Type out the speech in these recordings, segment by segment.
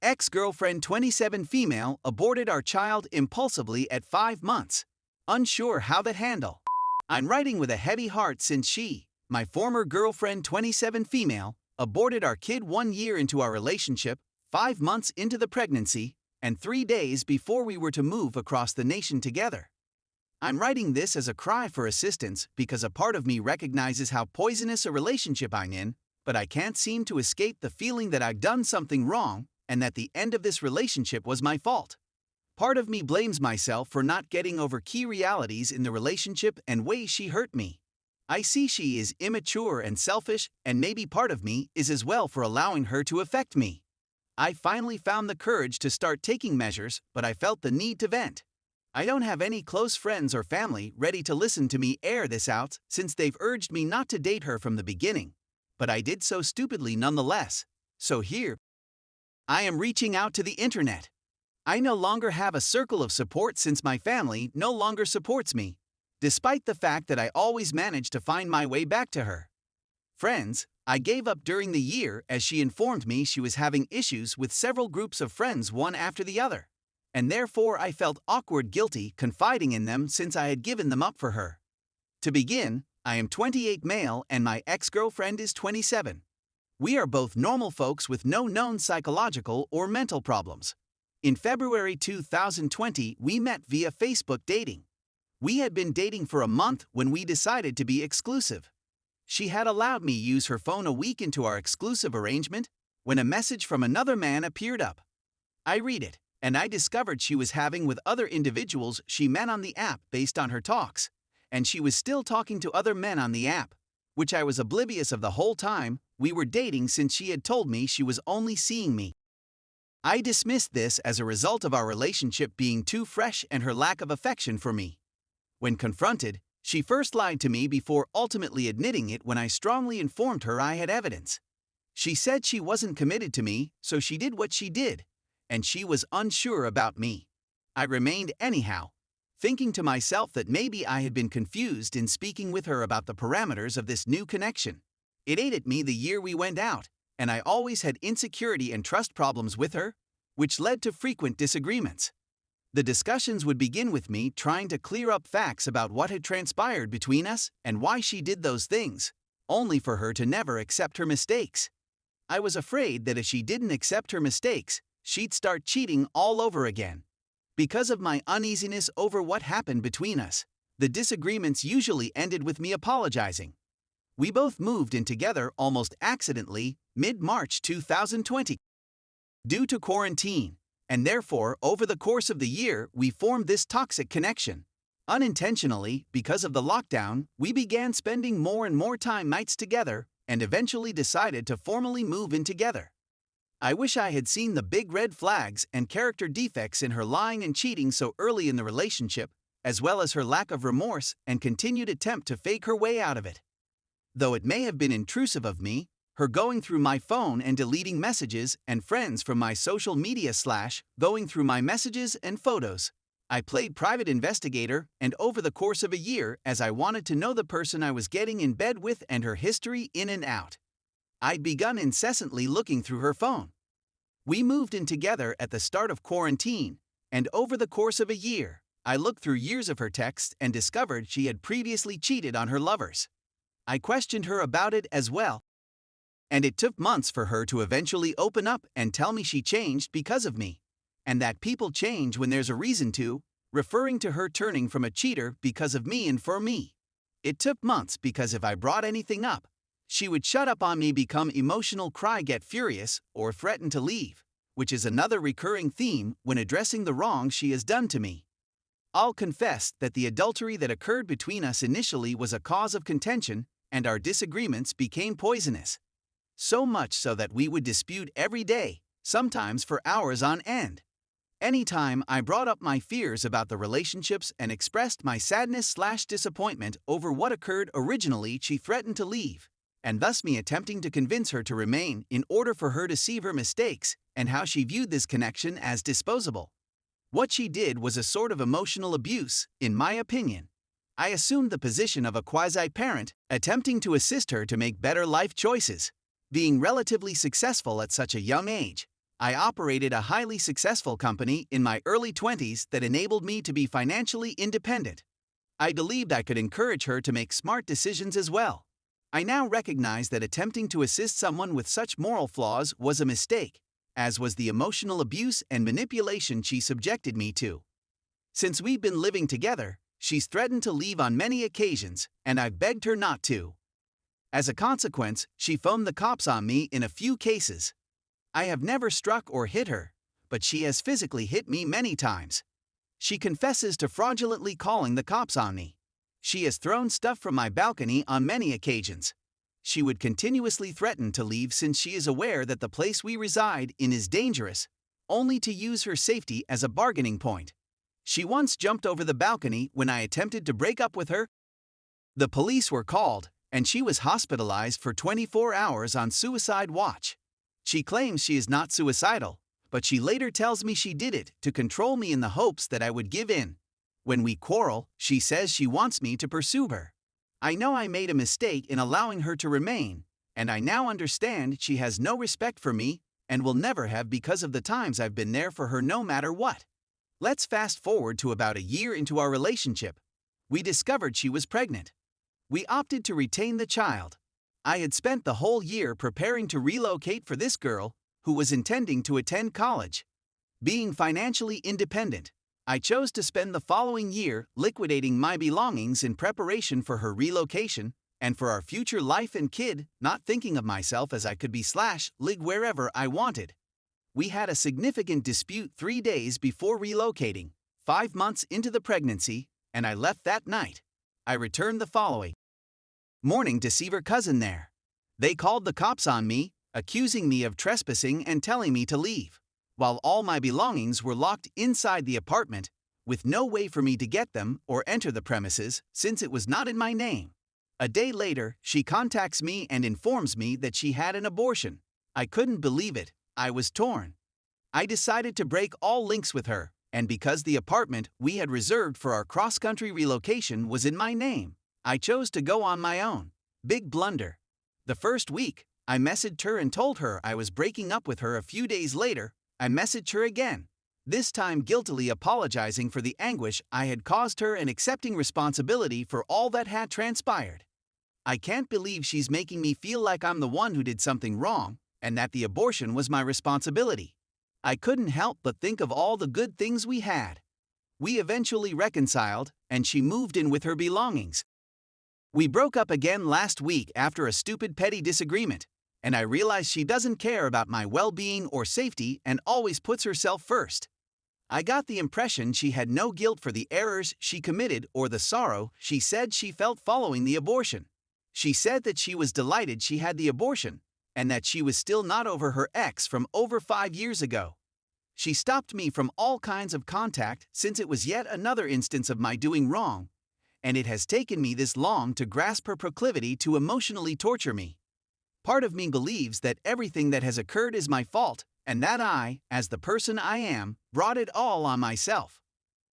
ex-girlfriend 27 female aborted our child impulsively at 5 months. Unsure how to handle. I'm writing with a heavy heart since she, my former girlfriend 27 female, aborted our kid 1 year into our relationship, 5 months into the pregnancy, and 3 days before we were to move across the nation together. I'm writing this as a cry for assistance because a part of me recognizes how poisonous a relationship I'm in, but I can't seem to escape the feeling that I've done something wrong and that the end of this relationship was my fault. Part of me blames myself for not getting over key realities in the relationship and ways she hurt me. I see she is immature and selfish, and maybe part of me is as well for allowing her to affect me. I finally found the courage to start taking measures, but I felt the need to vent. I don't have any close friends or family ready to listen to me air this out since they've urged me not to date her from the beginning, but I did so stupidly nonetheless. So here, I am reaching out to the internet. I no longer have a circle of support since my family no longer supports me, despite the fact that I always manage to find my way back to her. Friends, I gave up during the year as she informed me she was having issues with several groups of friends one after the other, and therefore I felt awkward guilty confiding in them since I had given them up for her. To begin, I am 28 male and my ex-girlfriend is 27. We are both normal folks with no known psychological or mental problems. In February 2020, we met via Facebook dating. We had been dating for a month when we decided to be exclusive. She had allowed me use her phone a week into our exclusive arrangement when a message from another man appeared up. I read it, and I discovered she was having with other individuals she met on the app based on her talks, and she was still talking to other men on the app, which I was oblivious of the whole time we were dating since she had told me she was only seeing me. I dismissed this as a result of our relationship being too fresh and her lack of affection for me. When confronted, she first lied to me before ultimately admitting it when I strongly informed her I had evidence. She said she wasn't committed to me, so she did what she did, and she was unsure about me. I remained anyhow, thinking to myself that maybe I had been confused in speaking with her about the parameters of this new connection. It ate at me the year we went out, and I always had insecurity and trust problems with her, which led to frequent disagreements. The discussions would begin with me trying to clear up facts about what had transpired between us and why she did those things, only for her to never accept her mistakes. I was afraid that if she didn't accept her mistakes, she'd start cheating all over again. Because of my uneasiness over what happened between us, the disagreements usually ended with me apologizing. We both moved in together almost accidentally, mid-March 2020. Due to quarantine, and therefore over the course of the year we formed this toxic connection. Unintentionally, because of the lockdown, we began spending more and more time nights together and eventually decided to formally move in together. I wish I had seen the big red flags and character defects in her lying and cheating so early in the relationship, as well as her lack of remorse and continued attempt to fake her way out of it. Though it may have been intrusive of me, her going through my phone and deleting messages and friends from my social media / going through my messages and photos. I played private investigator and over the course of a year as I wanted to know the person I was getting in bed with and her history in and out. I'd begun incessantly looking through her phone. We moved in together at the start of quarantine, and over the course of a year, I looked through years of her texts and discovered she had previously cheated on her lovers. I questioned her about it as well, and it took months for her to eventually open up and tell me she changed because of me, and that people change when there's a reason to, referring to her turning from a cheater because of me and for me. It took months because if I brought anything up, she would shut up on me, become emotional, cry, get furious, or threaten to leave, which is another recurring theme when addressing the wrong she has done to me. I'll confess that the adultery that occurred between us initially was a cause of contention, and our disagreements became poisonous. So much so that we would dispute every day, sometimes for hours on end. Anytime I brought up my fears about the relationships and expressed my sadness / disappointment over what occurred originally, she threatened to leave, and thus me attempting to convince her to remain in order for her to see her mistakes and how she viewed this connection as disposable. What she did was a sort of emotional abuse, in my opinion. I assumed the position of a quasi-parent, attempting to assist her to make better life choices. Being relatively successful at such a young age, I operated a highly successful company in my early 20s that enabled me to be financially independent. I believed I could encourage her to make smart decisions as well. I now recognize that attempting to assist someone with such moral flaws was a mistake, as was the emotional abuse and manipulation she subjected me to. Since we've been living together, she's threatened to leave on many occasions, and I've begged her not to. As a consequence, she phoned the cops on me in a few cases. I have never struck or hit her, but she has physically hit me many times. She confesses to fraudulently calling the cops on me. She has thrown stuff from my balcony on many occasions. She would continuously threaten to leave since she is aware that the place we reside in is dangerous, only to use her safety as a bargaining point. She once jumped over the balcony when I attempted to break up with her. The police were called, and she was hospitalized for 24 hours on suicide watch. She claims she is not suicidal, but she later tells me she did it to control me in the hopes that I would give in. When we quarrel, she says she wants me to pursue her. I know I made a mistake in allowing her to remain, and I now understand she has no respect for me and will never have because of the times I've been there for her no matter what. Let's fast forward to about a year into our relationship. We discovered she was pregnant. We opted to retain the child. I had spent the whole year preparing to relocate for this girl, who was intending to attend college. Being financially independent, I chose to spend the following year liquidating my belongings in preparation for her relocation and for our future life and kid, not thinking of myself as I could be / live wherever I wanted. We had a significant dispute 3 days before relocating, 5 months into the pregnancy, and I left that night. I returned the following morning to see her cousin there. They called the cops on me, accusing me of trespassing and telling me to leave, while all my belongings were locked inside the apartment, with no way for me to get them or enter the premises since it was not in my name. A day later, she contacts me and informs me that she had an abortion. I couldn't believe it. I was torn. I decided to break all links with her, and because the apartment we had reserved for our cross-country relocation was in my name, I chose to go on my own. Big blunder. The first week, I messaged her and told her I was breaking up with her. A few days later, I messaged her again, this time guiltily apologizing for the anguish I had caused her and accepting responsibility for all that had transpired. I can't believe she's making me feel like I'm the one who did something wrong, and that the abortion was my responsibility. I couldn't help but think of all the good things we had. We eventually reconciled, and she moved in with her belongings. We broke up again last week after a stupid petty disagreement, and I realized she doesn't care about my well-being or safety and always puts herself first. I got the impression she had no guilt for the errors she committed or the sorrow she said she felt following the abortion. She said that she was delighted she had the abortion, and that she was still not over her ex from over 5 years ago. She stopped me from all kinds of contact since it was yet another instance of my doing wrong, and it has taken me this long to grasp her proclivity to emotionally torture me. Part of me believes that everything that has occurred is my fault, and that I, as the person I am, brought it all on myself.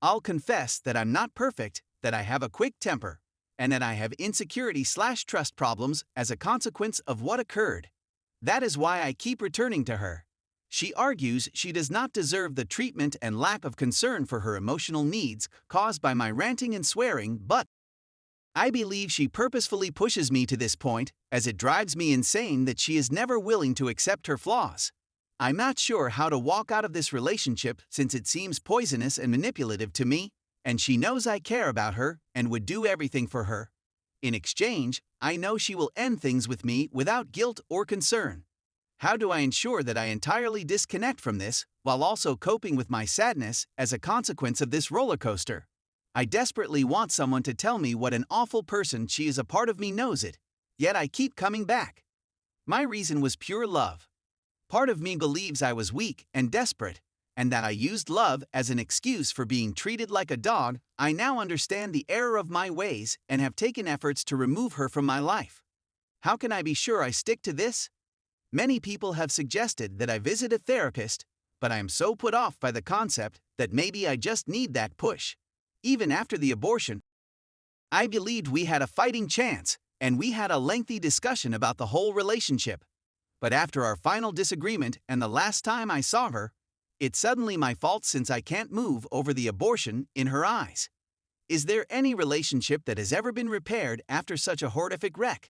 I'll confess that I'm not perfect, that I have a quick temper, and that I have insecurity/trust problems as a consequence of what occurred. That is why I keep returning to her. She argues she does not deserve the treatment and lack of concern for her emotional needs caused by my ranting and swearing, but I believe she purposefully pushes me to this point, as it drives me insane that she is never willing to accept her flaws. I'm not sure how to walk out of this relationship since it seems poisonous and manipulative to me, and she knows I care about her and would do everything for her. In exchange, I know she will end things with me without guilt or concern. How do I ensure that I entirely disconnect from this, while also coping with my sadness as a consequence of this roller coaster? I desperately want someone to tell me what an awful person she is. A part of me knows it, yet I keep coming back. My reason was pure love. Part of me believes I was weak and desperate, and that I used love as an excuse for being treated like a dog. I now understand the error of my ways and have taken efforts to remove her from my life. How can I be sure I stick to this? Many people have suggested that I visit a therapist, but I am so put off by the concept that maybe I just need that push. Even after the abortion, I believed we had a fighting chance, and we had a lengthy discussion about the whole relationship. But after our final disagreement and the last time I saw her, it's suddenly my fault since I can't move over the abortion in her eyes. Is there any relationship that has ever been repaired after such a horrific wreck?